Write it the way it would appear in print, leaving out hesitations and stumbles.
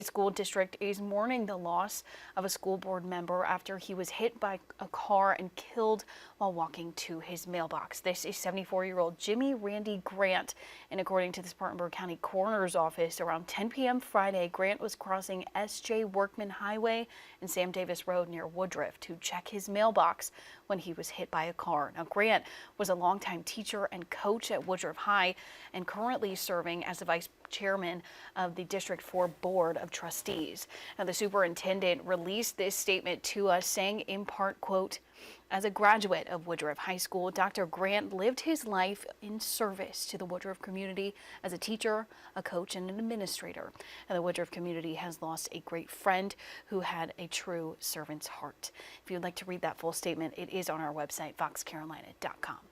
School district is mourning the loss of a school board member after he was hit by a car and killed while walking to his mailbox. This is 74-year-old Jimmy Randy Grant, and according to the Spartanburg County Coroner's Office, around 10 p.m. Friday, Grant was crossing S.J. Workman Highway and Sam Davis Road near Woodruff to check his mailbox when he was hit by a car. Now, Grant was a longtime teacher and coach at Woodruff High and currently serving as the vice chairman of the District 4 Board of Trustees. Now, the superintendent released this statement to us, saying in part, quote, "As a graduate of Woodruff High School, Dr. Grant lived his life in service to the Woodruff community as a teacher, a coach, and an administrator. And the Woodruff community has lost a great friend who had a true servant's heart." If you'd like to read that full statement, it is on our website, foxcarolina.com.